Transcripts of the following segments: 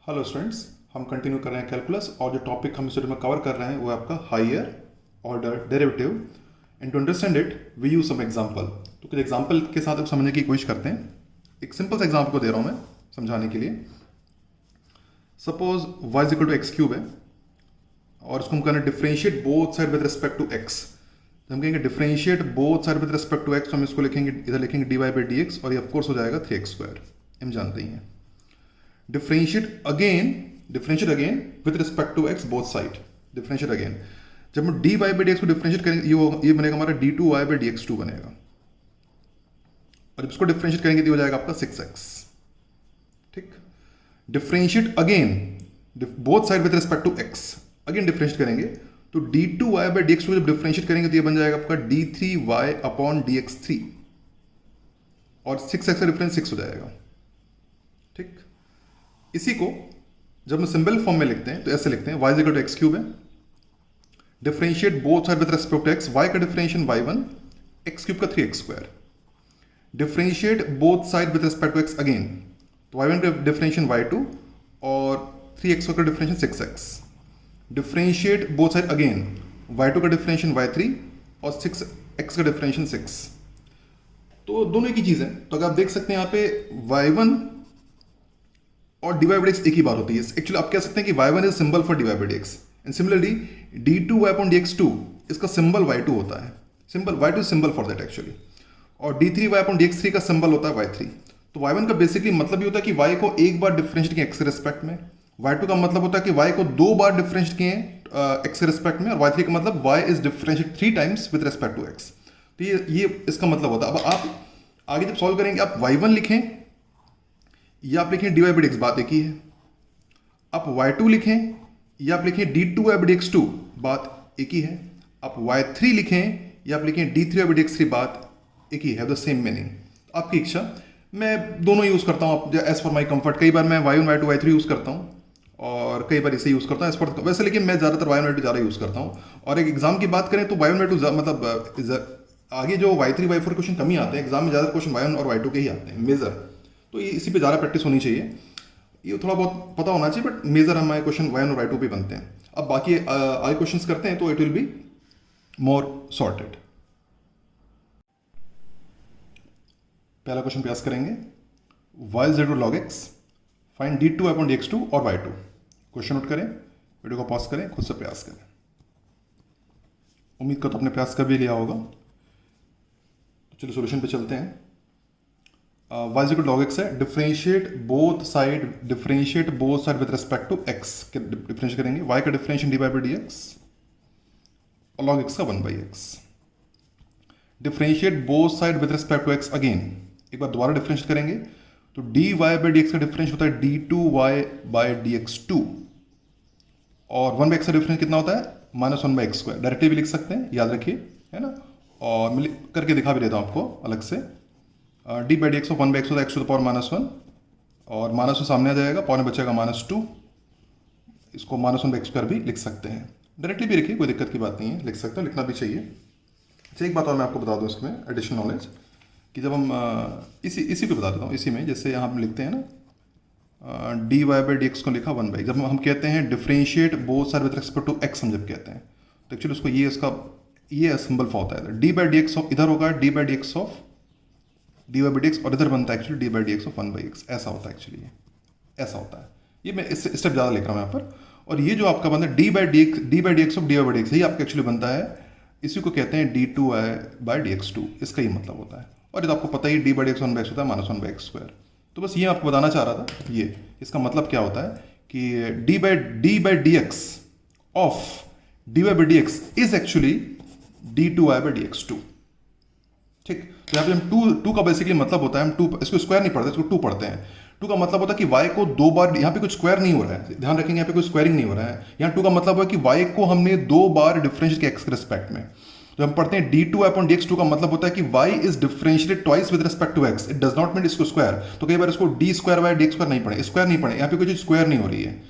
Hello students, हम continue कर रहे हैं कैलकुलस और जो टॉपिक हम इस वीडियो में कवर कर रहे हैं वो है आपका higher order derivative. And to understand it we use some example. तो कुछ एग्जांपल के साथ आप समझने की कोशिश करते हैं। एक सिंपल सा एग्जांपल को दे रहा हूं मैं समझाने के लिए। Suppose y is equal to x cube है और इसको हम कहना differentiate both side with respect to x। हम कहेंगे differentiate both side with respect to x, हम इसको लिखेंगे, इधर लिखेंगे dy बाई डी एक्स और ये ऑफकोर्स हो जाएगा 3x स्क्वायर। हम जानते ही हैं। Differentiate again with respect to X both side. Differentiate again, जब हम D Y by D X को डिफरेंशिएट करेंगे ये बनेगा हमारा D two Y by D X two बनेगा और जब इसको डिफरेंशिएट करेंगे तो हो जाएगा आपका 6x। ठीक। Differentiate again both side with respect to X, again differentiate करेंगे तो D two Y by D X को जब डिफरेंशिएट करेंगे तो ये बन जाएगा आपका D three Y upon D X three और 6x का डिफरेंस 6 हो जाएगा। ठीक। इसी को जब हम सिंबल फॉर्म में लिखते हैं तो ऐसे लिखते हैं y is equal to x cube है, differentiate both side with respect to x, y का डिफरेंशिएशन y1, एक्स क्यूब का 3x square. Differentiate both side with respect to x again, तो y1 का डिफरेंशिएशन y2 और 3x का differentiation 6x। Differentiate both side again, y2 का differentiation y3 और 6x का differentiation 6। तो दोनों एक ही चीज है। तो अगर आप देख सकते हैं यहाँ पे y1 और डी वाई बाई एक्स एक ही बात होती है। एक्चुअली आप कह सकते हैं कि y1 is symbol for D Y by X and similarly d2 upon dx2 इसका सिंबल y2 होता है। Symbol y2 symbol for that actually, और d3 अपॉन dx3 का सिंबल होता है y3। तो y1 का बेसिकली मतलब ये होता है कि y को एक बार डिफरेंशिएट किए x के रिस्पेक्ट में, y2 का मतलब होता है कि y को दो बार डिफरेंशिएट किए x के रिस्पेक्ट में, और y3 का मतलब y is differentiate 3 times with respect to x। तो ये इसका मतलब होता है। अब आप आगे जब सॉल्व करेंगे आप y1 लिखें या आप लिखें D Y by D X, बात एक ही है। आप y2 लिखें या आप लिखें d2 Y by D X two, बात एक ही है। आप y3 लिखें या आप लिखें d3 Y by D X three, बात एक ही है, द सेम मीनिंग। आपकी इच्छा, मैं दोनों यूज़ करता हूँ एज फॉर माई कंफर्ट। कई बार मैं y1 y2 y3 यूज़ करता हूँ और कई बार इसे यूज़ करता हूँ एज फॉर वैसे, लेकिन मैं ज़्यादातर y1 y2 ज़्यादा यूज़ करता हूँ। और एक एग्जाम की बात करें तो y1 y2 मतलब आगे जो y3 y4 क्वेश्चन कम ही आते हैं एग्जाम में, ज़्यादा क्वेश्चन y1 और y2 के ही आते हैं मेजर। तो ये इसी पे ज़्यादा प्रैक्टिस होनी चाहिए, ये थोड़ा बहुत पता होना चाहिए, बट मेजर हमारे क्वेश्चन y1 और y2 पे बनते हैं। अब बाकी आगे क्वेश्चंस करते हैं तो it will be more sorted. पहला क्वेश्चन प्रयास करेंगे, y is equal to log x, find d2 upon dx2 और y2। क्वेश्चन नोट करें, वीडियो को पॉज करें, खुद से प्रयास करें। उम्मीद करता हूं आपने प्रयास कर भी लिया होगा। तो चलिए सॉल्यूशन पे चलते हैं। y is equal to log x है, differentiate both side with respect to x के डिफरेंशिएट करेंगे। y का differentiation D Y by D X और log x का 1 by X. Differentiate both side with respect to x again, एक बार दोबारा differentiate करेंगे तो D Y by D X का डिफरेंस होता है D two Y by D X two और 1 बाई एक्स का डिफरेंस कितना होता है -1 बाई एक्स स्क्वायर। डायरेक्टली भी लिख सकते हैं, याद रखिए, है ना। और मैं करके दिखा भी देता हूँ आपको अलग से। D by D x of 1 by x होता है एक्स टू द पावर -1 और -1 सामने आ जाएगा, पावर में बचेगा -2। इसको -1 बाई एक्स स्क्वायर भी लिख सकते हैं। डायरेक्टली भी लिखिए, कोई दिक्कत की बात नहीं है, लिख सकते हो, लिखना भी चाहिए। अच्छा, एक बात और मैं आपको बता दूँ इसमें एडिशनल नॉलेज, कि जब हम इसी पे बता देता हूँ, इसी में जैसे यहाँ हम लिखते हैं ना D Y by D X को लिखा 1 बाई, जब हम कहते हैं differentiate both side with respect to X, हम जब कहते हैं तो एक्चुअली उसको ये सिंबल फॉर्म होता है D by D x of, इधर होगा D by D x of D Y by D X और इधर बनता है actually D by D x of 1 by X. ऐसा होता है एक्चुअली, ये ऐसा होता है। ये मैं इस स्टेप ज़्यादा लिख रहा हूँ यहाँ पर। और ये जो आपका बनता है D by D x of D Y by D X, ये आपका एक्चुअली बनता है, इसी को कहते हैं D two Y by D X two, इसका ही मतलब होता है। और ये तो आपको पता ही d by D x 1 by x होता है -1 बाई एक्स स्क्वायर। तो बस ये आपको बताना चाह रहा था, ये इसका मतलब क्या होता है कि D by D x of D Y by D X is actually D two Y by D X two. ठीक। तो यहाँ पे हम टू का बेसिकली मतलब होता है, हम टू, इसको स्क्वायर नहीं पढ़ते, इसको टू पढ़ते हैं। टू का मतलब होता है कि y को दो बार, यहाँ पे कुछ स्क्वायर नहीं हो रहा है, ध्यान रखेंगे, यहाँ पे कोई स्क्वायरिंग नहीं हो रहा है। यहाँ टू का मतलब है कि y को हमने दो बार डिफरेंशिएट किया x के रिस्पेक्ट में। तो हम पढ़ते हैं D two upon D X two का मतलब होता है कि y is differentiated twice with respect to x, it does not mean इसको स्क्वायर। तो कई बार इसको D square by D X square नहीं पढ़े, स्क्वायर नहीं पढ़े, यहाँ पे कोई स्क्वायर नहीं हो रही है,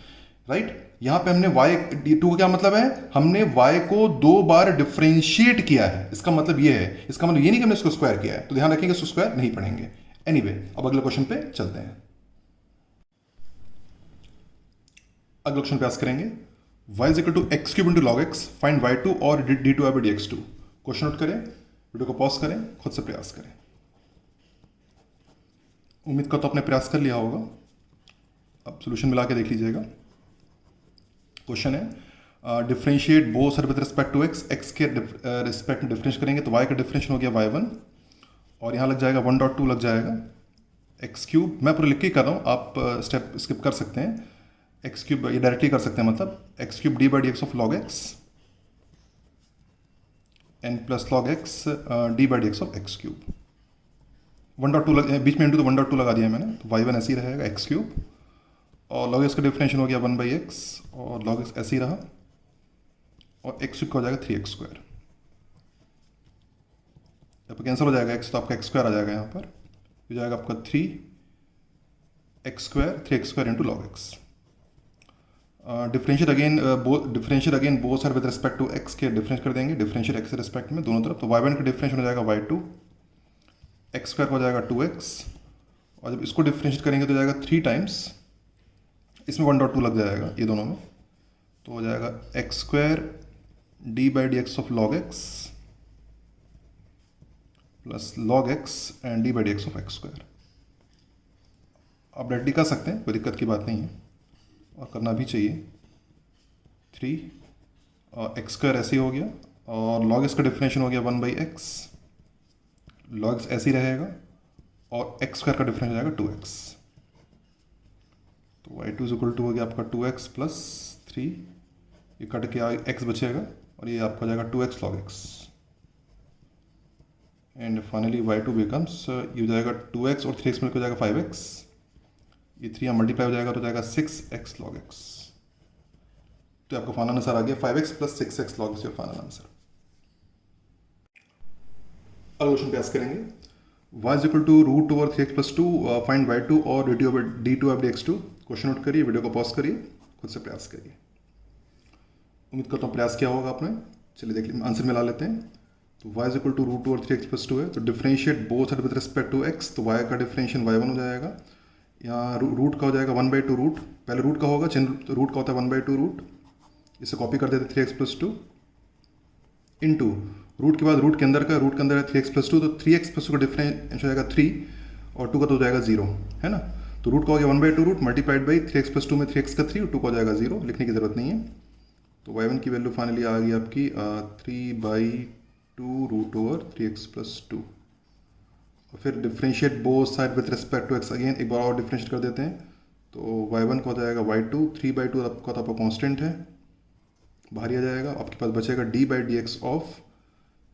राइट। यहाँ पे हमने y टू का क्या मतलब है, हमने y को दो बार डिफरेंशिएट किया है, इसका मतलब ये है। इसका मतलब ये नहीं कि हमने इसको स्क्वायर किया है, तो ध्यान रखेंगे इसको स्क्वायर नहीं पढ़ेंगे। एनीवे, अब अगले क्वेश्चन पे चलते हैं। अगला ऑप्शन प्रयास करेंगे, y is equal to x cube into log X, find y2 और D two I by D X two. Question note करें, वीडियो को पॉज करें, खुद से प्रयास करें। उम्मीद करता हूं आपने प्रयास कर लिया होगा। अब सोल्यूशन मिला के देख लीजिएगा। क्वेश्चन है differentiate both side with respect to x, x के रिस्पेक्ट में डिफरेंशिएट करेंगे तो y का डिफरेंशिएशन हो गया y1 और यहाँ लग जाएगा 1.2 लग जाएगा एक्स क्यूब। मैं पूरा लिख के कर रहा हूँ, आप स्टेप स्किप कर सकते हैं। एक्स क्यूब ये डायरेक्टली कर सकते हैं, मतलब X cube D by D x of log X N plus log X D by D x of X cube. 1.2 बीच में इंटू तो 1.2 लगा दिया मैंने, तो y1 ऐसे ही रहेगा एक्स क्यूब और लॉग एक्स का डिफरेंशियल हो गया 1 बाई एक्स और लॉग एक्स ऐसे ही रहा और एक्स क्यूब का हो जाएगा 3x स्क्वायर। यहाँ पर कैंसिल हो जाएगा एक्स, तो आपका एक्स स्क्वायर आ जाएगा, यहाँ पर हो जाएगा आपका 3x square 3x square into log X. Differentiate again both side with respect to X के डिफरेंस कर देंगे, डिफरेंशिएट एक्स के रिस्पेक्ट में दोनों तरफ, तो y1 का डिफरेंशियल हो जाएगा y2, एक्स स्क्वायर हो जाएगा 2x और जब इसको डिफरेंशिएट करेंगे तो जाएगा 3 टाइम्स, इसमें 1.2 लग जाएगा ये दोनों में, तो हो जाएगा x square D by D x of log x plus log x and D by D x of x square. आप डायरेक्टली कर सकते हैं, कोई दिक्कत की बात नहीं है और करना भी चाहिए। 3 और एक्स स्क्वायर ऐसे ही हो गया और लॉग एक्स का डिफरेंशियल हो गया 1 बाई एक्स, लॉग एक्स ऐसे ही रहेगा और एक्स स्क्वायर का डिफरेंस हो जाएगा 2x, तो y2 इज इक्वल टू हो गया आपका 2x प्लस 3, ये कट के x बचेगा और ये आपका हो जाएगा 2x log x and finally y2 becomes ये हो जाएगा 2x और 3x मिलकर हो जाएगा 5x, ये 3 यहाँ मल्टीप्लाई हो जाएगा तो हो जाएगा 6x log x। तो आपका फाइनल आंसर आ गया 5x plus 6x log x, your final answer. अगला क्वेश्चन प्रयास करेंगे, y is equal to root over 3x plus 2, find y2 और D two by x2। Question note करिए, वीडियो को पॉज करिए, खुद से प्रयास करिए। उम्मीद करता हूँ प्रयास किया होगा आपने। चलिए देख लीजिए, आंसर मिला लेते हैं। तो y is equal to root over 3x plus 2 है, तो differentiate both side with respect to x, तो y का डिफरेंशियल y1 हो जाएगा, यहाँ रूट का हो जाएगा 1/2 रूट, पहले रूट का होगा, चेन रूट का होता है 1/2 रूट, इसे कॉपी कर देते 3x प्लस 2 इंटू रूट के बाद रूट के अंदर है 3x प्लस 2, तो 3x प्लस 2 का डिफरेंस हो जाएगा 3 और 2 का तो हो जाएगा 0, है ना। तो रूट का हो गया 1/2 root multiplied by 3x plus 2 में 3x का 3 और 2 का हो जाएगा 0, लिखने की ज़रूरत नहीं है। तो y1 की वैल्यू फाइनली आ गई आपकी 3/2 रूट ओवर 3x प्लस 2। और फिर differentiate both side with respect to x, again एक बार और डिफरेंशिएट कर देते हैं, तो y1 का हो जाएगा y2, 3/2 आपका तो आपका कॉन्स्टेंट है, बाहर ही आ जाएगा, आपके पास बचेगा d by D x of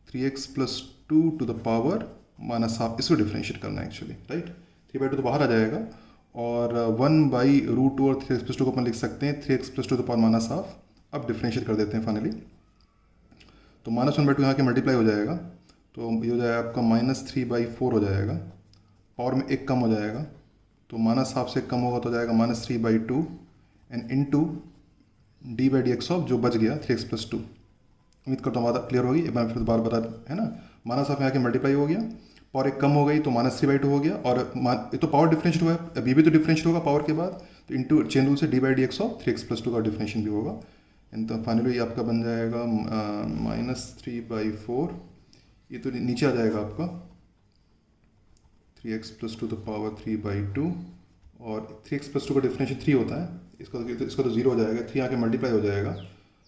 3x plus 2 to the power minus half, इसको डिफरेंशिएट करना है एक्चुअली, राइट। 3/2 तो बाहर आ जाएगा और 1 by root over 3x plus 2 को अपन लिख सकते हैं 3x plus 2 the power minus half. अब डिफरेंशिएट कर देते हैं फाइनली, तो -1/2 यहाँ के मल्टीप्लाई हो जाएगा, तो ये हो जाएगा आपका -3/4 हो जाएगा, पावर में एक कम हो जाएगा, तो माइनस हाफ से कम होगा तो हो जाएगा -3/2 and into D by D x of जो बच गया 3x प्लस 2। उम्मीद करता हूँ बात क्लियर होगी, एक बार फिर बार बता, है ना। माइनस हाफ यहाँ के मल्टीप्लाई हो गया, पावर एक कम हो गई तो -3/2 हो गया, और ये तो पावर डिफरेंशिएट हुआ है, अभी भी तो डिफरेंशिएट होगा पावर के बाद, तो इंटू चेन रूल से D by D x of 3x plus 2 का डिफरेंशिएट भी होगा, एंड तो फाइनली आपका बन जाएगा -3/4, ये तो नीचे आ जाएगा आपका 3x प्लस 2 द पावर 3/2, और 3x प्लस 2 का डिफरेंशिएट 3 होता है, इसका तो 0 हो जाएगा, 3 आके मल्टीप्लाई हो जाएगा,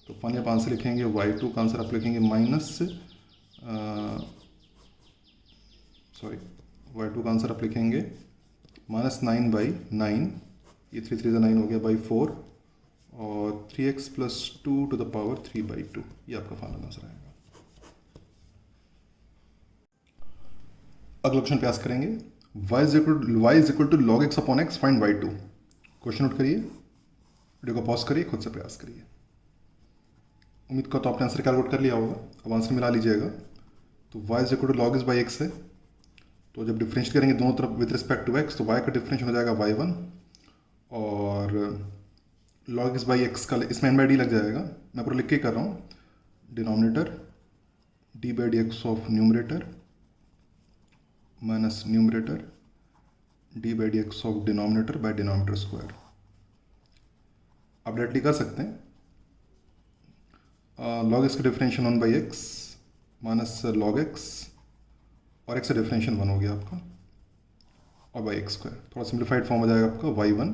तो फाइनली आप आंसर लिखेंगे y2 का आंसर आप लिखेंगे y2 का आंसर आप लिखेंगे -9/9, ये 3 3 9 हो गया बाई 4, और 3x plus 2 to the power 3/2, ये आपका फाइनल आंसर आएगा। अगला क्वेश्चन प्रयास करेंगे, y is equal to log X upon X, find y2। Question note करिए, वीडियो को पॉज करिए, खुद से प्रयास करिए। उम्मीद करता हूँ आपने आंसर कैलकुलेट कर लिया होगा, अब आंसर मिला लीजिएगा। तो y is equal to log X by X है, तो जब डिफरेंशिएट करेंगे दोनों तरफ विद रिस्पेक्ट टू x, तो y का डिफरेंशियल हो जाएगा y1, और लॉग एक्स बाई एक्स का इसमें n बाई डी लग जाएगा, मैं पूरा लिख के कर रहा हूँ, denominator d by D x of numerator minus numerator d by D x of denominator by denominator square. आप डायरेक्टली कर सकते हैं। लॉग एक्स का differential 1/x minus log x, और एक्स का डिफरेंशियल 1 हो गया आपका, और बाई एक्स स्क्वायर। थोड़ा सिंप्लीफाइड फॉर्म हो जाएगा आपका y1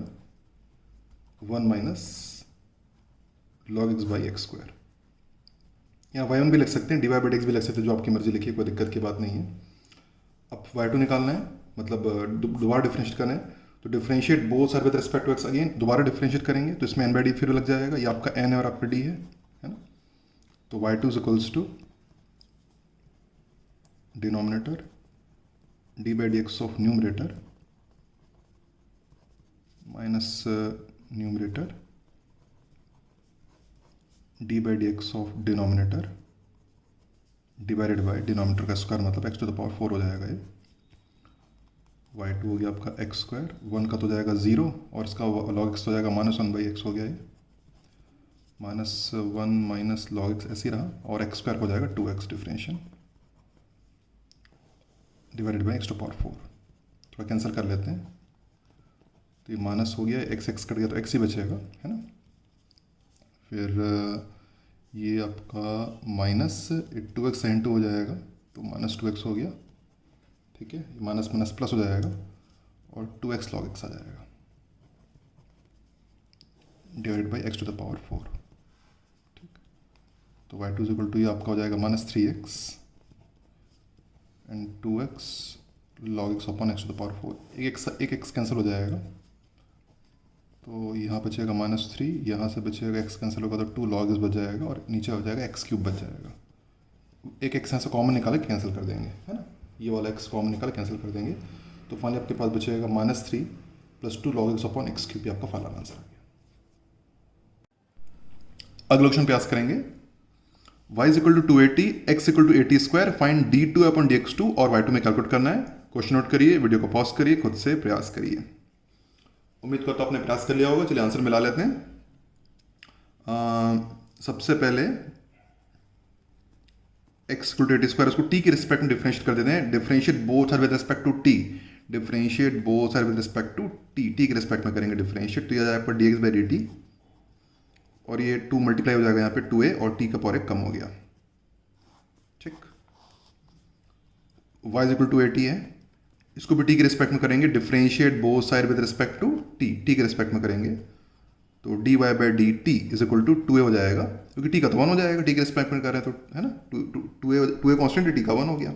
1 minus log X by x square. यहाँ y1 भी लिख सकते हैं, डिवाइड बाई एक्स भी लिख सकते हैं, जो आपकी मर्जी लिखिए, कोई दिक्कत की बात नहीं है। अब y2 निकालना है, मतलब दोबारा डिफरेंशिएट करना है, तो differentiate both side with respect to X, again दोबारा डिफरेंशिएट करेंगे तो इसमें n/d फिर लग जाएगा, ये आपका n है और आपका d है ना। तो y2 is equals to denominator d by D x of numerator minus numerator d by D x of denominator divided by denominator का स्क्वायर, मतलब x टू द पावर 4 हो जाएगा ये। y2 हो गया आपका एक्स स्क्वायर, 1 का तो जाएगा 0 और इसका लॉग एक्स हो जाएगा -1/x हो गया ये, -1 माइनस लॉग एक्स ऐसे ही रहा, और एक्स स्क्वायर हो जाएगा 2x differential divided by x to power 4। थोड़ा कैंसिल कर लेते हैं, तो ये माइनस हो गया, x कट गया तो x ही बचेगा, है ना। फिर ये आपका माइनस 2x साइन 2 हो जाएगा, तो -2x हो गया, ठीक है। माइनस माइनस प्लस हो जाएगा और 2x लॉग एक्स आ जाएगा divided by x to the power 4, ठीक। तो y2 इज इक्वल टू ये आपका हो जाएगा -3x and 2x log X upon x to the power 4। एक x कैंसिल हो जाएगा, तो यहाँ बचेगा -3, यहाँ से बचेगा x कैंसिल होगा तो 2 लॉग एक्स बच जाएगा, और नीचे हो जाएगा x क्यूब बच जाएगा। एक x यहाँ से कॉमन निकाले कैंसिल कर देंगे, है ना, ये वाला x कॉमन निकाल कैंसिल कर देंगे, तो फाइनली आपके पास बचेगा -3 + 2 log x upon x cube, आपका फाइनल आंसर आ गया। अगला क्वेश्चन प्रयास करेंगे, y is equal to 280, x equal to 80 square, find d2 upon dx2 और y2 में कैलकुलेट करना है। क्वेश्चन नोट करिए, वीडियो को पॉज करिए, खुद से प्रयास करिए। उम्मीद करता हूं आपने प्रयास कर लिया होगा। चलिए आंसर मिला लेते हैं। सबसे पहले x इक्वल टू 80 स्क्वायर, उसको t के रिस्पेक्ट में डिफरेंशिएट कर देते हैं। Differentiate both are with respect to t, differentiate both are with respect to t के रिस्पेक्ट में करेंगे डिफरेंशिएट, तो यह आ जाएगा आपका dx बाई dt, और ये 2 मल्टीप्लाई हो जाएगा यहाँ पे 2a, और t का पावर 1 कम हो गया, ठीक। y इज इक्वल टू 80 है, इसको भी t के रिस्पेक्ट में करेंगे, differentiate both side with respect to t के रिस्पेक्ट में करेंगे, तो dy by D T is equal to 2a हो जाएगा, क्योंकि t का तो 1 हो जाएगा, t के रिस्पेक्ट में कर रहे हैं तो, है ना, 2a कॉन्स्टेंट है, t का 1 हो गया।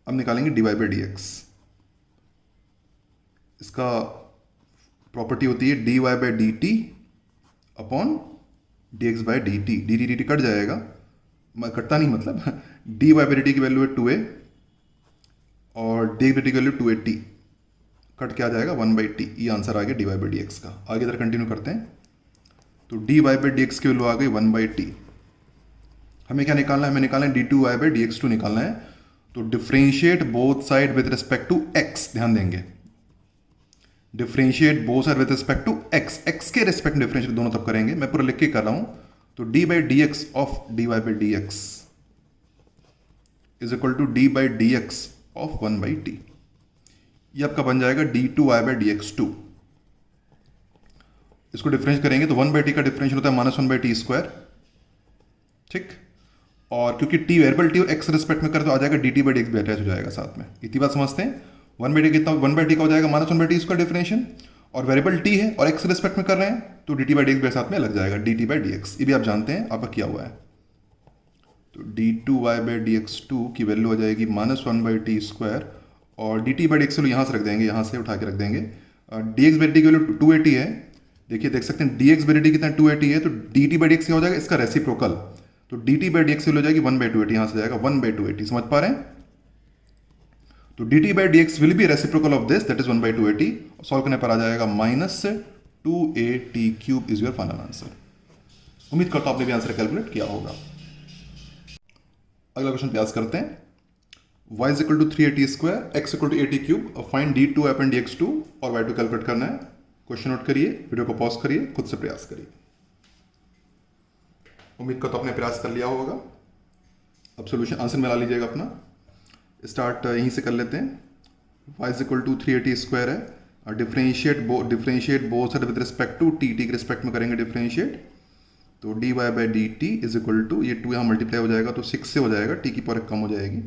अब निकालेंगे dy बाई डी एक्स, इसका प्रॉपर्टी होती है dy by D T upon dx by D T, dt cut जाएगा, कटता नहीं मतलब dy बाई डी टी की वैल्यू है 2a और dx बाई टी की वैल्यू 280, कट क्या आ जाएगा 1/t, ये आंसर आ गया dy बाई डी एक्स का। आगे इधर कंटिन्यू करते हैं, तो dy बाई डी एक्स की वैल्यू आ गई 1/t। हमें क्या निकालना है, हमें निकालना है d2y बाई dx2 निकालना है, तो differentiate both side with respect to x, ध्यान देंगे, differentiate both side with respect to x के रिस्पेक्ट में डिफरेंशिएट दोनों तब करेंगे, मैं पूरा लिख के कर रहा हूं, तो d by D x of dy by D X is equal to d by D x of 1/t, ये आपका बन जाएगा d2y बाई dx2। इसको डिफरेंस करेंगे तो 1/t का डिफरेंशियल होता है -1/t स्क्वायर, ठीक, और क्योंकि t वेरिएबल t और x रिस्पेक्ट में कर तो आ जाएगा dt बाई dx भी अटैच हो जाएगा साथ में, इतनी बात समझते हैं। 1/t कितना, 1/t का हो जाएगा -1/t स्क्वायर डिफरेंशियल, और वेरिएबल t है और x रिस्पेक्ट में कर रहे हैं तो dt बाई dx भी साथ में लग जाएगा, dt बाई dx, ये भी आप जानते हैं, आपका किया हुआ है। तो d2y बाई dx2 की वैल्यू हो जाएगी -1/t स्क्वायर, और dt बाई dx यहाँ से रख देंगे, यहाँ से उठा के रख देंगे, dx बाई dt की वैल्यू 280 है, देखिए देख सकते हैं dx बाई dt कितना 280 है, तो dt बाई dx क्या हो जाएगा, इसका रेसिप्रोकल, तो dt बाई dx हो जाएगी 1/280, यहाँ से जाएगा 1/280, समझ पा रहे हैं। तो dt by dx will be reciprocal of this, that is 1/280, solve करने पर आ जाएगा -2at³ is your final answer. उम्मीद करता हूं आपने भी आंसर कैलकुलेट किया होगा। अगला क्वेश्चन प्रयास करते हैं, y is equal to 380 square, x equal to 80³, find d2 upon dx2 और y2 कैलकुलेट करना है। क्वेश्चन नोट करिए, वीडियो को पॉज करिए, खुद से प्रयास करिए। उम्मीद करता हूं आपने प्रयास कर लिया होगा। अब सोल्यूशन आंसर मिला लीजिएगा अपना। स्टार्ट यहीं से कर लेते हैं। y is equal to 380 square है, differentiate both side with respect to T के रिस्पेक्ट में करेंगे डिफरेंशिएट, तो D Y by D T is equal to, ये 2 यहाँ मल्टीप्लाई हो जाएगा तो 6 से हो जाएगा, टी की पावर कम हो जाएगी,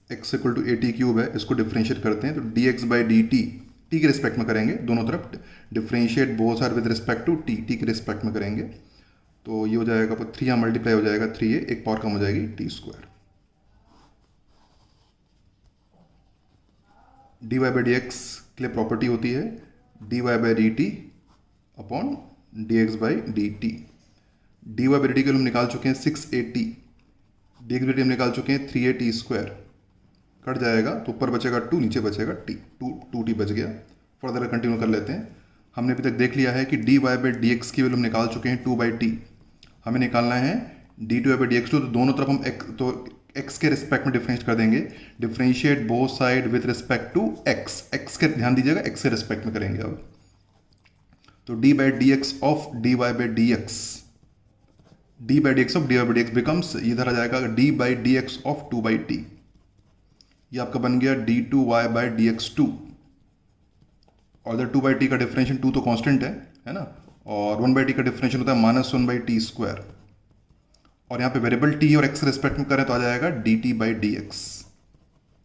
x equal to A T cube है, इसको डिफरेंशिएट करते हैं तो D X by D T के रिस्पेक्ट में करेंगे, दोनों तरफ differentiate both side with respect to T के रिस्पेक्ट में करेंगे, तो ये हो जाएगा 3 यहाँ मल्टीप्लाई हो जाएगा 3a, एक पावर कम हो जाएगी T square. D Y by D X के लिए प्रॉपर्टी होती है D Y by D T upon D X by D T. D Y by D T के लिए हम निकाल चुके हैं 6a t, D X by T हम निकाल चुके हैं 3a t स्क्वायर, कट जाएगा तो ऊपर बचेगा 2, नीचे बचेगा t, 2t बच गया। फर्दर कंटिन्यू कर लेते हैं। हमने अभी तक देख लिया है कि D Y by D X की वैल्यू हम निकाल चुके हैं 2/t, हमें निकालना है D two Y by D X two, तो दोनों तरफ हम x के रिस्पेक्ट में डिफरेंशिएट कर देंगे, differentiate both side with respect to x के, ध्यान दीजिएगा x के रिस्पेक्ट में करेंगे अब, तो d by D x of D Y by D X, D by D x of D Y by D X becomes, इधर आ जाएगा d by D x of 2/t, ये आपका बन गया D two Y by D X two, और इधर 2/t का डिफरेंशिएशन 2 तो कांस्टेंट है ना, और 1/t का डिफरेंशिएशन होता है -1/t स्क्वायर, और यहाँ पे वेरिएबल t और x रिस्पेक्ट में करें तो आ जाएगा dt बाई डी एक्स,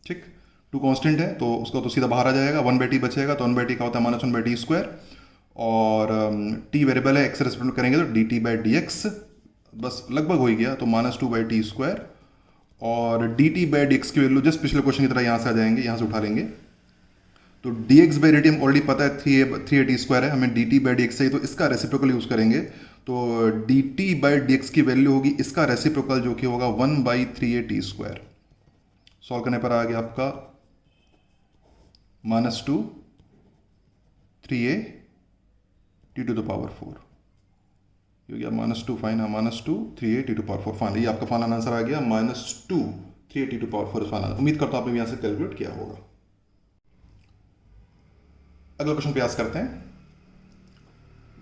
ठीक। 2 कांस्टेंट है तो उसका तो सीधा बाहर आ जाएगा, 1/t बचेगा, तो 1/t का होता है -1/t स्क्वायर, और t वेरिएबल है, x रिस्पेक्ट में करेंगे तो dt बाई डी एक्स, बस लगभग हो ही गया, तो -2/t स्क्वायर, और dt बाई डी एक्स की वैल्यू जस्ट पिछले क्वेश्चन की तरह यहाँ से आ जाएंगे, यहाँ से उठा लेंगे, तो dx बाई dt हम ऑलरेडी पता है 3a t स्क्वायर है, हमें dt बाई डी एक्स चाहिए, तो इसका रेसिप्रोकल यूज़ करेंगे, तो dt बाई डी एक्स की वैल्यू होगी इसका रेसिप्रोकल जो कि होगा 1/3a t स्क्वायर। सॉल्व करने पर आ गया आपका -2 3a t to the power 4, ये हो गया -2 fine, -2 3a t to power 4, finally आपका फाइनल आंसर आ गया -2 3a t to power 4 final. उम्मीद करता हूँ आपने यहाँ से कैलकुलेट किया होगा। अगला क्वेश्चन प्रयास करते हैं।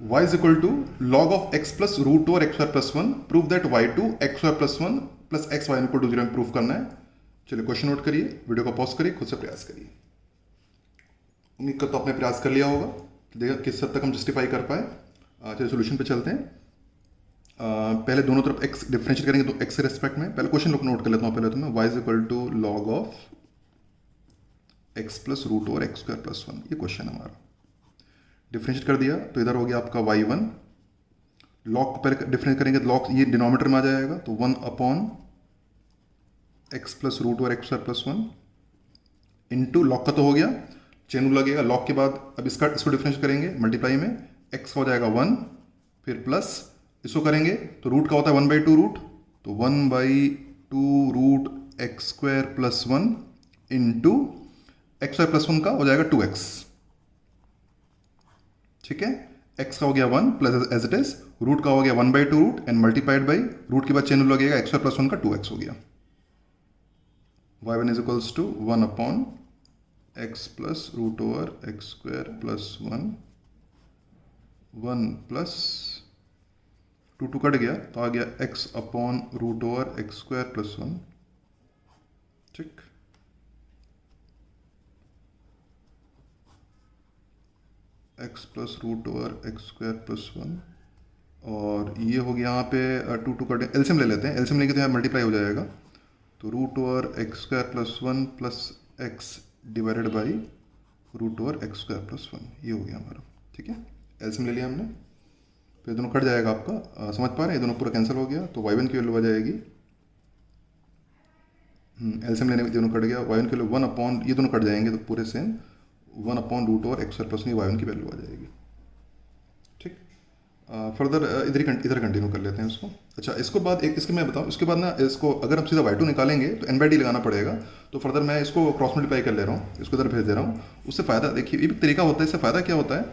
y is equal to log of x plus root two और x square plus 1, prove that y2 x square plus 1 plus x y equal to 0 में प्रूव करना है। चलिए क्वेश्चन नोट करिए, वीडियो को पॉज करिए, खुद से प्रयास करिए। उम्मीद करता हूं आपने प्रयास कर लिया होगा, देखिए किस हद तक हम जस्टिफाई कर पाए। चलिए सोल्यूशन पे चलते हैं। पहले दोनों तरफ x डिफरेंशिएट करेंगे तो x के रेस्पेक्ट में। पहले क्वेश्चन नोट कर लेता हूँ पहले तो मैं, y is equal to log of x plus root और एक्स स्क्वायर प्लस 1, ये क्वेश्चन हमारा। डिफरेंशिएट कर दिया तो इधर हो गया आपका y1, लॉग को पहले डिफरेंशिएट करेंगे तो लॉग ये डिनोमिनेटर में आ जाएगा, तो 1 अपॉन x प्लस रूट और x square plus 1 into log का तो हो गया, चेन लगेगा लॉग के बाद, अब इसको डिफरेंशिएट करेंगे मल्टीप्लाई में, x का हो जाएगा 1, फिर प्लस इसको करेंगे तो रूट का होता है 1/2 रूट, तो 1/2 root x square plus 1 into x square plus 1 का हो जाएगा 2x, ठीक है। x का हो गया 1 plus as it is, root का हो गया 1/2 root and multiplied by root के बाद चेन लगेगा एक्स स्क्वायर प्लस 1 का 2x हो गया। y1 is equals to 1 upon X plus root over x square plus 1 plus 2 cut गया तो आ गया x upon root over x square plus 1, ठीक। x plus root over x square plus 1, और ये हो गया यहाँ पे 2 कट, एलसीएम ले लेते हैं, एलसीएम लेके तो यहाँ मल्टीप्लाई हो जाएगा, तो root over x square plus 1 plus X divided by root over x square plus 1, ये हो गया हमारा, ठीक है। एलसीएम ले लिया हमने, फिर दोनों कट जाएगा आपका, समझ पा रहे हैं, ये दोनों पूरा कैंसिल हो गया, तो y1 की वैल्यू आ जाएगी, एलसीएम लेने में दोनों कट गया, y1 की वैल्यू 1 अपॉन, ये दोनों कट जाएंगे तो पूरे same 1 upon root over x plus y1 की वैल्यू आ जाएगी, ठीक। फर्दर इधर कंटिन्यू कर लेते हैं इसको। अच्छा, इसको बाद एक इसके मैं बताऊँ, इसके बाद ना इसको अगर हम सीधा y2 निकालेंगे तो n/d लगाना पड़ेगा, तो फर्दर मैं इसको क्रॉस मल्टीप्लाई कर ले रहा हूँ, इसको इधर भेज दे रहा हूँ, उससे फ़ायदा देखिए, ये भी तरीका होता है, इससे फ़ायदा क्या होता है,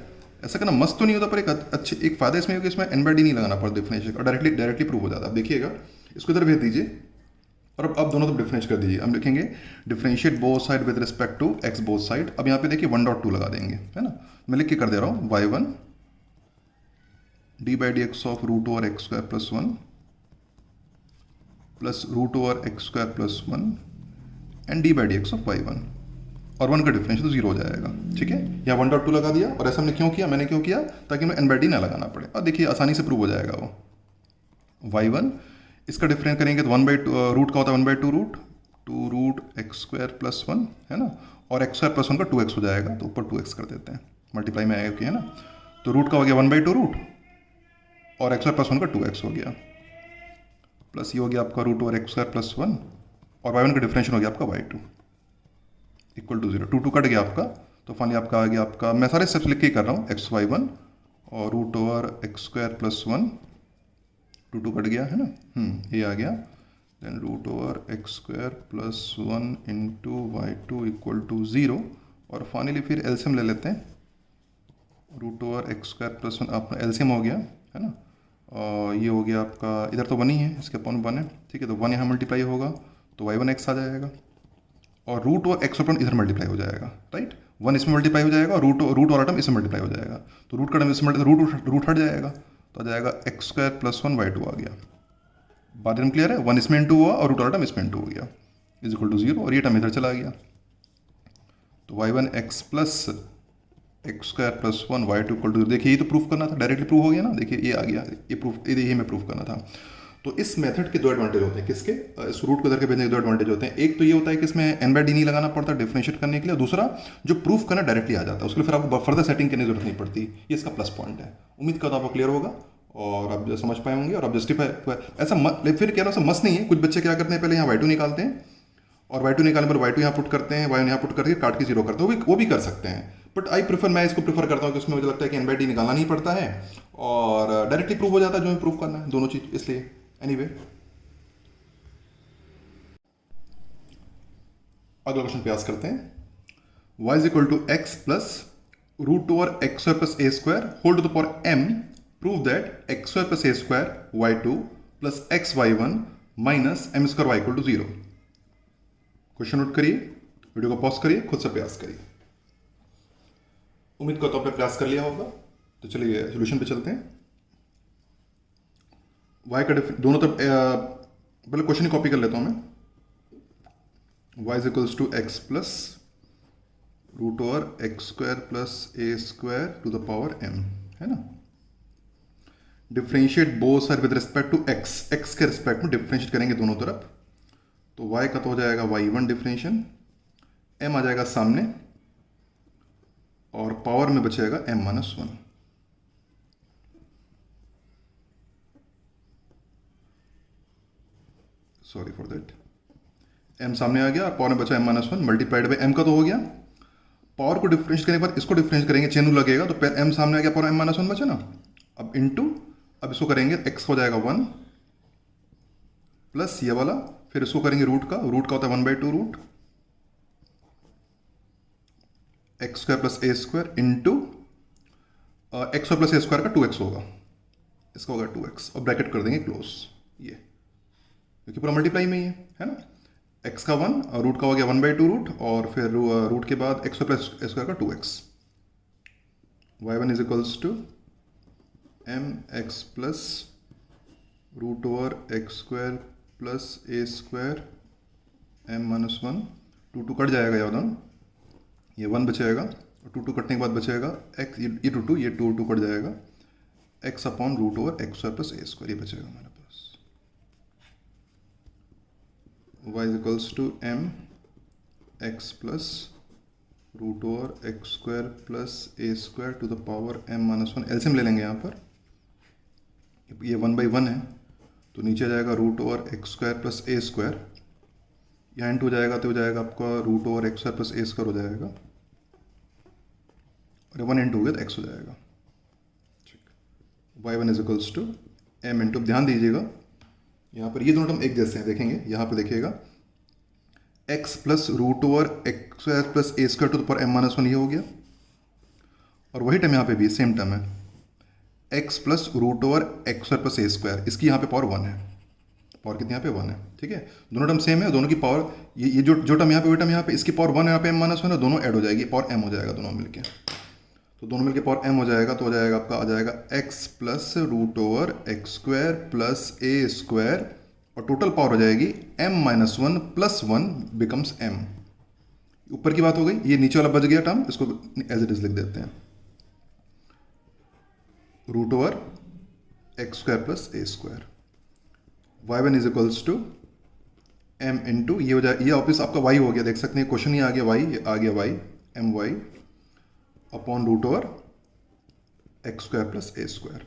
ऐसा करना मस्त तो नहीं होता, पर एक फ़ायदा इसमें है कि इसमें n/d नहीं लगाना पड़ता डिफरेंशिएट, और डायरेक्टली प्रूव हो जाता है। अब देखिएगा, इसको इधर भेज दीजिए और अब दोनों तरफ डिफरेंशिएट कर दीजिए। हम लिखेंगे differentiate both side with respect to x both side. अब यहाँ पे देखिए 1.2 लगा देंगे, है ना, मैं लिख के कर दे रहा हूँ, y1 D by D x of root over x square plus 1 plus root over x square plus 1 and D by D x of y1, और 1 का डिफरेंशियल तो 0 हो जाएगा। ठीक है, यहाँ 1.2 लगा दिया। और ऐसा हमने क्यों किया, मैंने क्यों किया, ताकि हमें n/d ना लगाना पड़े। और देखिए आसानी से प्रूव हो जाएगा वो। y1 इसका डिफरेंस करेंगे तो 1/2 रूट का होता है 1/2 root 2 root x square plus 1 है ना, और एक्स स्क्वायर प्लस 1 का 2x हो जाएगा, तो ऊपर 2x कर देते हैं, मल्टीप्लाई में आएगा कि है ना। तो रूट का हो गया 1/2 रूट और एक्स स्क्वायर प्लस 1 का 2x हो गया, प्लस ये हो गया आपका root over x square plus 1 और y1 का डिफरेंशियल हो गया आपका y2 इक्वल टू 0। 2 कट गया आपका, तो फाइनली आपका आ गया आपका, मैं सारे स्टेप्स लिख के कर रहा हूँ, xy1 और root over x square plus 1 2 cut गया है ना, ये आ गया। Then root over x square plus 1 into y2 equal to 0। और फाइनली फिर एलसीएम ले लेते हैं, root over x square plus 1 आपका एलसीएम हो गया है ना, और ये हो गया आपका, इधर तो 1 ही है, इसके अपॉन 1 है। ठीक है, तो 1 यहाँ मल्टीप्लाई होगा तो y1x आ जाएगा, और रूट ओवर एक्स अपॉन इधर मल्टीप्लाई हो जाएगा, राइट। 1 इसमें मल्टीप्लाई हो जाएगा और रूट वाला टर्म इसमें मल्टीप्लाई हो जाएगा, तो रूट का टर्म इसमें रूट हट जाएगा, तो आ जाएगा एक्स स्क्वायर प्लस 1 y2 आ गया। बात एकदम क्लियर है, 1 इसमें इंटू हुआ और रूट वाला टर्म इसमें इंटू हो गया, इज इक्वल टू 0, और ये टर्म इधर चला गया। तो y1x plus X square plus 1 y2 equal to 0। देखिए ये तो प्रूफ करना था, डायरेक्टली प्रूव हो गया ना, देखिए ये आ गया, ये प्रूफ, ये मैं प्रूफ करना था। तो इस मेथड के 2 एडवांटेज होते हैं, किसके, इस रूट को इधर के भेजने के 2 एडवांटेज होते हैं। एक तो ये होता है कि इसमें n/d नहीं लगाना पड़ता डिफरेंशिएट करने के लिए, दूसरा जो प्रूफ करना डायरेक्टली आ जाता है, उसके लिए फिर आपको फर्दर सेटिंग करने की जरूरत नहीं पड़ती, ये इसका प्लस पॉइंट है। उम्मीद करता हूँ आपको क्लियर होगा और आप समझ पाए होंगे। और आप जस्टिफाई ऐसा फिर कह रहा हूँ मस्त नहीं है, कुछ बच्चे क्या करते हैं, पहले यहाँ y2 निकालते हैं और y2 निकालने पर y2 यहाँ पुट करते हैं, y1 यहाँ पुट करके काट के 0 करते हैं, वो भी कर सकते हैं। बट मैं इसको प्रेफर करता हूँ कि उसमें मुझे लगता है कि n/d निकालना नहीं पड़ता है और डायरेक्टली प्रूव हो जाता है जो हमें प्रूव करना है, दोनों चीज, इसलिए एनीवे। अगला क्वेश्चन प्रयास करते हैं। y is equal to X plus root over x square plus A square whole to the power m, prove that X square plus A square y2 plus X y1 minus M square y equal to 0। Question note करिए, video को pause करिए, खुद से प्रयास करिए। उम्मीद करता हूं आपने प्रयास कर लिया होगा। तो चलिए सोल्यूशन पे चलते हैं। y का दोनों तरफ पहले क्वेश्चन ही कॉपी कर लेता हूं मैं। y is equals to X plus root over x square plus A square to the power m, है ना। Differentiate both side with respect to x के रिस्पेक्ट में डिफ्रेंशिएट करेंगे दोनों तरफ। तो y का तो हो जाएगा y1 डिफरेंशियल, m आ जाएगा सामने और पावर में बचेगा m-1। Sorry for that, m सामने आ गया और पावर में बचा m-1 मल्टीप्लाइड बाई m का तो हो गया। पावर को डिफरेंशिएट करने के बाद इसको डिफरेंशिएट करेंगे, चेन रूल लगेगा, तो पहले m सामने आ गया, पावर m-1 बचा ना। अब इनटू, अब इसको करेंगे x हो जाएगा 1 प्लस ये वाला, फिर इसको करेंगे रूट का होता है 1/2 रूट एक्स स्क्वायर प्लस ए square into x square plus ए स्क्वायर का 2x होगा, इसका होगा 2x और ब्रैकेट कर देंगे क्लोज, ये क्योंकि पूरा मल्टीप्लाई में ही है ना। x का 1 और रूट का हो गया 1/2 रूट और फिर रूट के बाद एक्स स्क्वायर प्लस ए स्क्वायर का 2x। y1 is equals to mx plus root over x square plus A square m-1, 2 cut जाएगा याद ना, ये 1 बचेगा और 2 कटने के बाद बचेगा x, ये 2 कट जाएगा, x upon root over x square plus ए स्क्वायर, ये बचेगा हमारे पास। y is equals to m x plus root over x square plus A square to the power m-1। LCM ले लेंगे यहाँ पर, ये 1/1 है तो नीचे आ जाएगा root over x square plus ए स्क्वायर, यहाँ इंटू हो जाएगा तो हो जाएगा आपका root over x square plus ए स्क्वायर हो जाएगा, और 1 इंटू हो गया तो x हो जाएगा। ठीक, y1 is equals to m into, ध्यान दीजिएगा यहाँ पर ये दोनों टर्म एक जैसे हैं, देखेंगे यहाँ पर देखिएगा x plus root over x square plus A square to the power m-1 ये हो गया, और वही टर्म यहाँ पे भी सेम टर्म है x plus root over x square plus ए स्क्वायर, इसकी यहाँ पे पावर 1 है, पावर कितनी यहाँ पे 1 है। ठीक है, दोनों टर्म सेम है, दोनों की पावर, ये जो टर्म यहाँ पे वही टर्म यहाँ पे, इसकी पावर 1 यहाँ पे m-1 है, दोनों ऐड हो जाएगी, पावर m हो जाएगा दोनों मिलके, तो दोनों मिलके पावर m हो जाएगा, तो हो जाएगा आपका आ जाएगा x plus root over x square plus ए स्क्वायर और टोटल पावर हो जाएगी m-1 प्लस 1 बिकम्स m, ऊपर की बात हो गई, ये नीचे वाला बच गया टर्म, इसको एज इट इज लिख देते हैं, root over x square plus A square, y one is equals to m into ये हो जाए, ये ऑफिस आपका वाई हो गया, देख सकते हैं क्वेश्चन ही आ गया वाई, आ गया y m y upon root over x square plus ए स्क्वायर।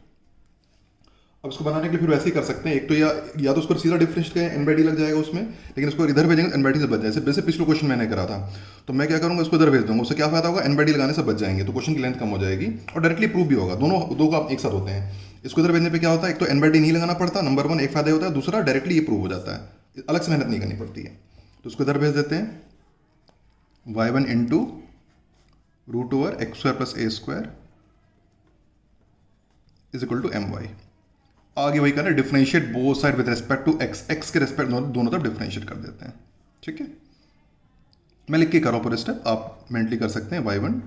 अब इसको बनाने के लिए फिर वैसे ही कर सकते हैं, एक तो या तो उसको सीधा डिफरेंशिएट करें, एन बाई डी लग जाएगा उसमें, लेकिन इसको इधर भेजेंगे एन बाई डी से बच जाए, जैसे पिछले क्वेश्चन मैंने करा था, तो मैं क्या करूंगा, उसको इधर भेज दूंगा, उससे क्या फायदा होगा, एन बाई डी लगाने से बच जाएंगे, तो क्वेश्चन की लेंथ कम हो जाएगी और डायरेक्टली प्रूव भी होगा, दोनों दो काम एक साथ होते हैं। इसको इधर भेजने पर क्या होता है, एक तो एन बाई डी नहीं लगाना पड़ता, नंबर वन एक फायदा होता है, दूसरा डायरेक्टली ये प्रूव हो जाता है, अलग से मेहनत नहीं करनी पड़ती है। तो उसको इधर भेज देते हैं, y one into root over x square plus A square is equal to m y. आगे वही करना, differentiate both side with respect to x, x के रिस्पेक्ट दोनों तरफ डिफरेंशिएट कर देते हैं, ठीक है। मैं लिख के कर रहा हूँ पर स्टेप, आप मेंटली कर सकते हैं, y one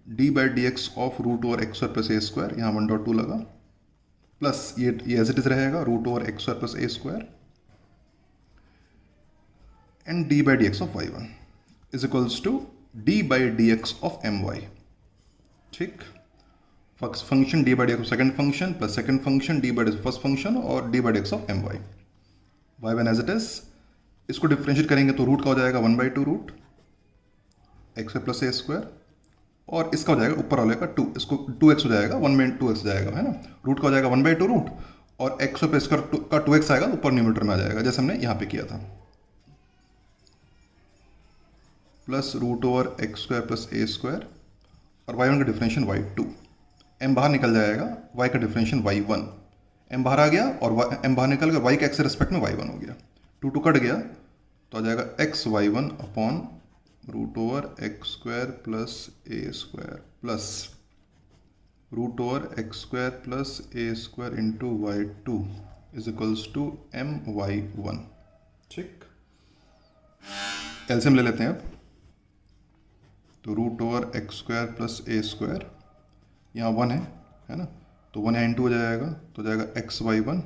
d by D x of root over x square plus A square, यहाँ 1.2 लगा, प्लस ये एज इट इज रहेगा root over x square plus A square and D by D x of y one is equals to d by D x of m y, ठीक। Function d by D x second function plus second function d by d first function और D by D x of m y, y one as it is. इसको differentiate करेंगे तो root का हो जाएगा 1/2 root x plus ए square, और इसका हो जाएगा ऊपर वाले का 2, इसको 2x हो जाएगा, 1/2x हो जाएगा, है ना। रूट का हो जाएगा 1/2 रूट और एक्स प्लस का 2x आएगा, ऊपर न्यूमरेटर में आ जाएगा, जैसे हमने यहाँ पे किया था, plus root over x square plus ए स्क्वायर और वाई वन का डिफरेंशियल y2, m बाहर निकल जाएगा, y का डिफरेंशियल y1, m बाहर आ गया और m बाहर निकल गया, y के x के रिस्पेक्ट में y1 हो गया, 2 कट गया तो आ जाएगा x y one upon root over x square plus A square plus root over x square plus A square into y two is equals to m y one, ठीक। LCM ले लेते हैं अब, तो root over x square plus ए square, यहाँ 1 है ना, तो 1 यहाँ इंटू हो जाएगा, तो हो जाएगा एक्स वाई वन,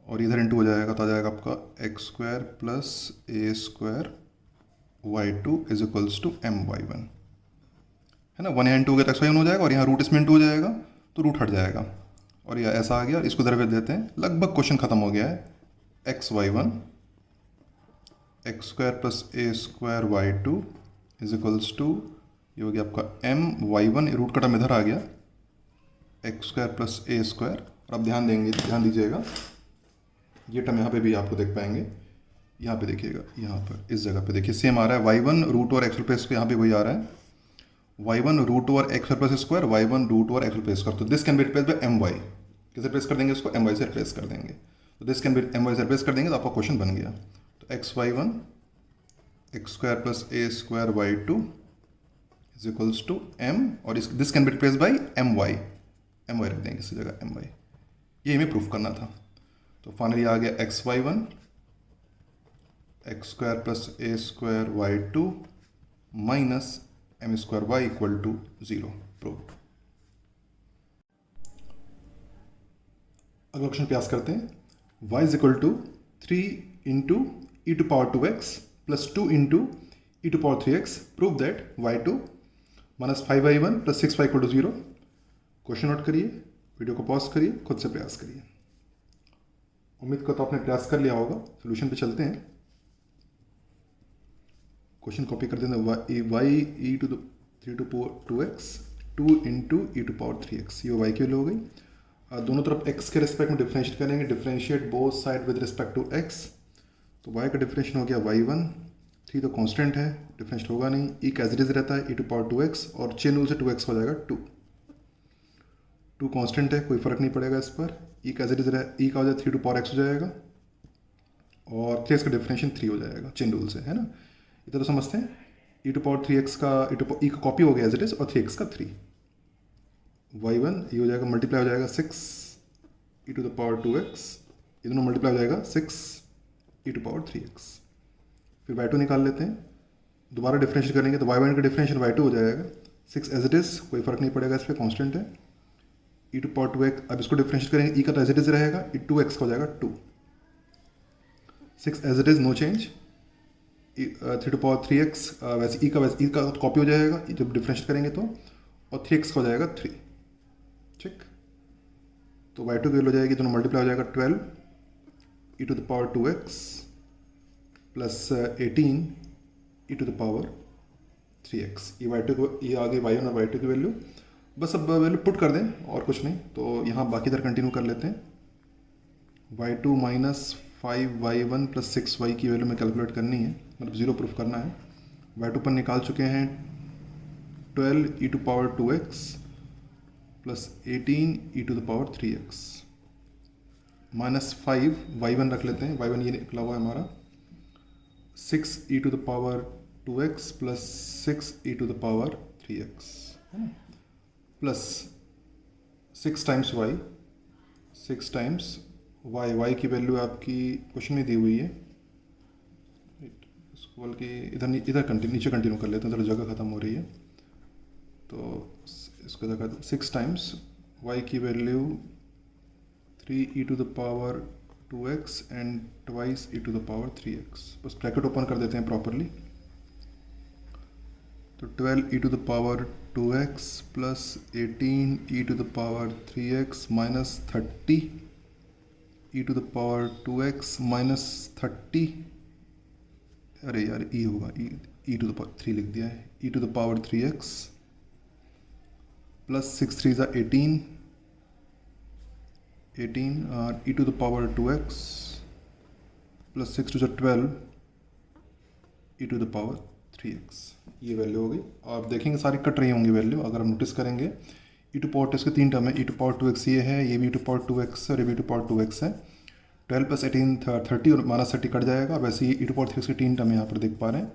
और इधर इंटू हो जाएगा तो आ जाएगा आपका x square plus A square y two is equals to m y one, है ना। 1 यहाँ इंटू हो गया तो एक्स वाई वन हो जाएगा, और यहाँ रूट इसमें इंटू हो जाएगा तो रूट हट जाएगा, और यह ऐसा आ गया, और इसको इधर भेज देते हैं, लगभग क्वेश्चन खत्म हो गया है। X y one x square plus A square y two is equals to, ये हो गया आपका एम वाई वन, रूट का टर्म इधर आ गया, एक्स स्क्वायर प्लस ए स्क्वायर, और अब ध्यान दीजिएगा, ये टर्म यहाँ पे भी आपको देख पाएंगे, यहाँ पे देखिएगा, यहाँ पर इस जगह पे देखिए सेम आ रहा है, y one root over x plus, यहाँ पे वही आ रहा है, y one root over x plus square, y one root over x plus square, तो this can be replace by m y, किसे रिप्लेस कर देंगे इसको, एम वाई से रिप्लेस कर देंगे, तो this can be m y से रिप्लेस कर देंगे तो आपका क्वेश्चन बन गया। तो x y one x square plus A square y two is equals to m, और this can be replace by m y रख देंगे इसी जगह एम वाई, ये हमें प्रूफ करना था। तो फाइनली आ गया x y one x square plus A square y two minus M square y equal to 0, proved. अगला क्वेश्चन प्रयास करते हैं, y is equal to 3 into e to power 2x plus 2 into e to power 3x, prove that y2 minus 5y1 plus 6y equal to 0। Question note करिए, video को pause करिए, खुद से प्रयास करिए। उम्मीद करता हूं आपने प्रयास कर लिया होगा। सोल्यूशन पे चलते हैं, क्वेश्चन कॉपी कर देते हैं, y e to 3 to 2x 2 into e to power 3x, ये वाई की वैल्यू हो गई। दोनों तरफ x के रिस्पेक्ट में डिफरेंशिएट करेंगे, differentiate both side with respect to x, तो y का डिफरेंशिएशन हो गया y1, 3 तो कांस्टेंट है, डिफरेंशिएट होगा नहीं, e का एज इट इज रहता है e टू पावर 2x, और चेन रूल से 2x हो जाएगा 2 कांस्टेंट है, कोई फर्क नहीं पड़ेगा इस पर, e का एज इट इज e का हो जाएगा 3 टू पावर x हो जाएगा, और 3x का डिफरेंशिएशन 3 हो जाएगा चेन रूल से, है ना। इधर तो समझते हैं, e टू पावर 3x का e का कॉपी हो गया एज इट इज, और 3x का 3, y1 ये हो जाएगा मल्टीप्लाई हो जाएगा 6 e to the power 2x, ये दोनों मल्टीप्लाई हो जाएगा 6 e टू पावर 3x। फिर y2 निकाल लेते हैं, दोबारा डिफरेंशिएट करेंगे तो y1 का डिफरेंशियल y2 हो जाएगा 6 एज इट इज, कोई फर्क नहीं पड़ेगा इस पर, कांस्टेंट है, e टू पावर 2x। अब इसको डिफरेंशिएट करेंगे, e का तो एज इट इज रहेगा, 2x का हो जाएगा 2, 6 as it is no change, three to power three x, वैसे ई का कॉपी हो जाएगा जब डिफ्रेंशिएट करेंगे तो, और थ्री एक्स का हो जाएगा थ्री। ठीक, तो वाई टू की वैल्यू हो जाएगी, दोनों मल्टीप्लाई हो जाएगा 12 e to the power 2x plus 18 e to the power 3x। ये वाई टू को, ये आगे वाई वन और वाई टू की वैल्यू, बस अब वैल्यू पुट कर दें और कुछ नहीं। तो यहाँ बाकी इधर कंटिन्यू कर लेते हैं। y2 minus 5y1 plus 6y की वैल्यू में कैलकुलेट करनी है, मतलब जीरो प्रूफ करना है। y2 पर निकाल चुके हैं 12 e to power 2x plus 18 e to the power 3x माइनस 5 y1 रख लेते हैं, y1 ये निकला हुआ है हमारा 6 e to the power 2x plus 6 e to the power 3x है ना, plus 6 times y, 6 times y की वैल्यू आपकी क्वेश्चन में दी हुई है, इसको बल्कि इधर नीचे कंटिन्यू कर लेते हैं, इधर जगह ख़त्म हो रही है। तो इसको जगह 6 टाइम्स y की value 3 e to the power 2x and twice e to the power 3x। बस ब्रैकेट ओपन कर देते हैं प्रॉपरली। तो 12 e to the power 2x plus 18 e to the power 3x माइनस 30 e to the power 2x minus 30, अरे यार ई होगा, ई to the power 3 लिख दिया है, e to the power 3x plus 6 3 ज़ा 18 और e to the power 2x plus 6 2 ज़ा 12 e to the power 3x। ये वैल्यू होगी। आप देखेंगे सारी कट रही होंगी वैल्यू, अगर हम नोटिस करेंगे ई टू पावर इसके 3 टर्म है, ई टू पावर 2x ये है, ये भी ई टू पावर 2x और ये भी ई टू पावर 2x है। 12 प्लस 18 30 और माइनस 30 कट जाएगा। वैसे ही ई टू पावर 3 के 3 टर्म यहाँ पर देख पा रहे हैं,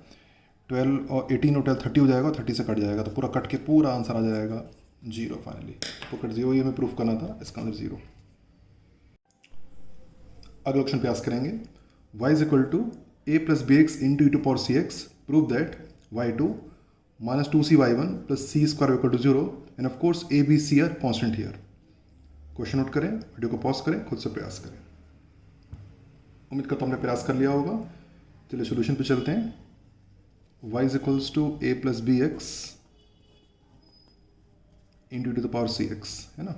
12 और 18 और 12 30 हो जाएगा, 30 से कट जाएगा, तो पूरा कट के पूरा आंसर आ जाएगा 0 फाइनली। तो कट 0 ये हमें प्रूफ करना था, इसका आंसर 0। अगले ऑप्शन प्रयास करेंगे, y is equal to a plus b x into e to power c x, prove that y2 minus 2cy1 plus c square equal to 0 and of course a b c are constant here. Question note करें, video को pause करें, खुद से प्रयास करें। उम्मीद करता हूँ हमने प्रयास कर लिया होगा। चलिए सोल्यूशन पे चलते हैं। y is equals to a plus b x into to the power c x है ना।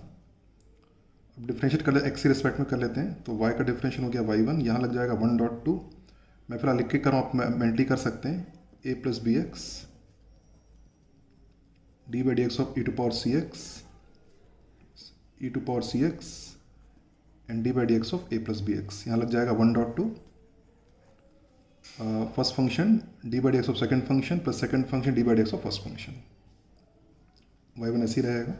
अब डिफ्रेंशिएट कर ले, x के रिस्पेक्ट में कर लेते हैं। तो y का डिफ्रेंशिएशन हो गया y1, यहाँ लग जाएगा 1.2। मैं फिलहाल लिख के कर रहा हूँ, आप मेंटली कर सकते हैं। a plus b x D by D x of e to power c x, e to power c x and D by D x of a plus b x, यहाँ लग जाएगा 1.2। First function d by D x of second function plus second function d by D x of first function, y1 ऐसे ही रहेगा।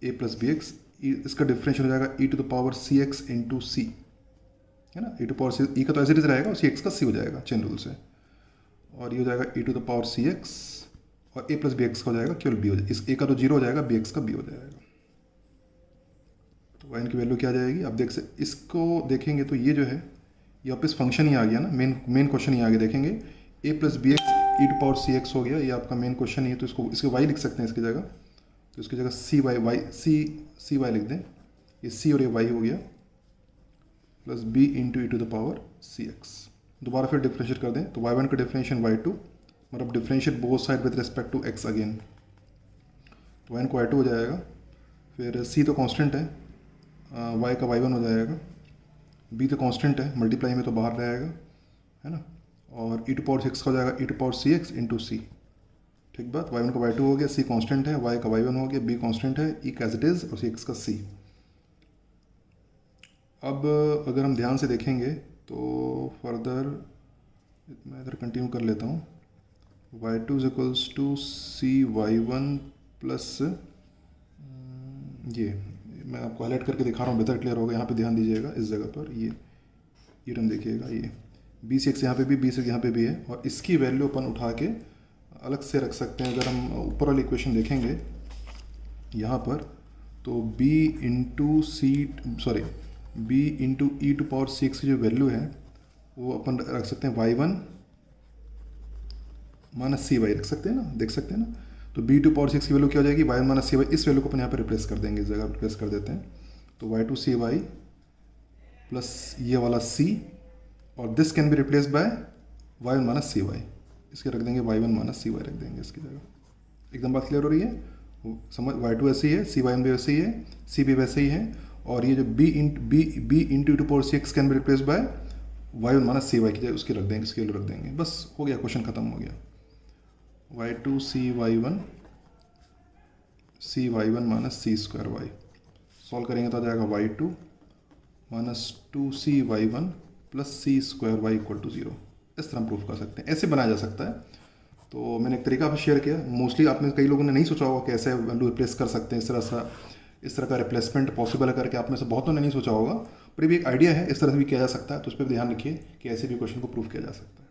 a plus b x, इसका differential हो जाएगा e to the power c x into सी है ना। ई to power सी, ई का तो एज इट इज रहेगा, सी एक्स का सी हो जाएगा चेन रूल से, और ये हो जाएगा e to the power c x और a प्लस बी एक्स का हो जाएगा केवल b हो जाएगा। इस a का तो 0 हो जाएगा, bx का b हो जाएगा। तो y की वैल्यू क्या आ जाएगी, आप इसको देखेंगे तो ये जो है ये वापस फंक्शन ही आ गया ना, मेन क्वेश्चन ही आ गया। देखेंगे a plus b x e to power c x हो गया, ये आपका मेन क्वेश्चन ही है। तो इसको इसके y लिख सकते हैं इसकी जगह, तो इसकी जगह सी वाई लिख दें, ये c और ये y हो गया plus b into e to the power c x. दोबारा फिर डिफ्रेंशिएट कर दें, तो y1 का डिफ्रेंशिएशन y2, मतलब differentiate both side with respect to x again, तो y1 को y2 हो जाएगा, फिर c तो कांस्टेंट है, y का y1 हो जाएगा, b तो कांस्टेंट है, मल्टीप्लाई में तो बाहर रहेगा है ना, और ई टू पावर 6 का हो जाएगा e to power c x into c. ठीक बात, y1 का y2 हो गया, c कांस्टेंट है, y का y1 हो गया, b कांस्टेंट है, e का एज इट इज और सी एक्स का c। अब अगर हम ध्यान से देखेंगे तो फर्दर मैं इधर कंटिन्यू कर लेता हूँ। y2 is equals to cy1 plus ये मैं आपको हाईलाइट करके दिखा रहा हूँ, बेहतर क्लियर होगा। यहाँ पे ध्यान दीजिएगा, इस जगह पर ये टर्म देखिएगा, ये बी सी एक्स यहाँ पे भी, बी सी यहाँ पे भी है, और इसकी वैल्यू अपन उठा के अलग से रख सकते हैं। अगर हम ऊपर वाली इक्वेशन देखेंगे यहाँ पर, तो b into e to power c x की जो वैल्यू है वो अपन रख सकते हैं y1 माइनस सी वाई रख सकते हैं ना, देख सकते हैं ना। तो b टू पावर 6 की वैल्यू क्या हो जाएगी, y1 माइनस सी वाई, इस वैल्यू को अपन यहाँ पर रिप्लेस कर देंगे, इस जगह रिप्लेस कर देते हैं। तो y2 सी वाई प्लस ये वाला c और this can be replace by y one minus c y, इसके रख देंगे y one minus c y रख देंगे इसकी जगह। एकदम बात क्लियर हो रही है? समझ, वाई टू ऐसे ही है, सी वाई वन भी वैसे ही है, सी भी वैसे ही है, और ये जो b into to power c x can be replace by y one minus c y की जगह उसकी रख देंगे, इसकी वैल्यू रख देंगे, बस हो गया, क्वेश्चन खत्म हो गया। Y two c y one minus c square y, solve करेंगे तो आ जाएगा y two minus two c y one plus c square y equal to zero. इस तरह प्रूफ कर सकते हैं, ऐसे बनाया जा सकता है। तो मैंने एक तरीका आपसे शेयर किया, मोस्टली आपने कई लोगों ने नहीं सोचा होगा कैसे वैल्यू रिप्लेस कर सकते हैं, इस तरह का रिप्लेसमेंट पॉसिबल है करके आप में से बहुतों ने नहीं सोचा होगा, पर ये भी एक आइडिया है, इस तरह से भी किया जा सकता है। तो उस पर ध्यान रखिए कि ऐसे भी क्वेश्चन को प्रूफ किया जा सकता है।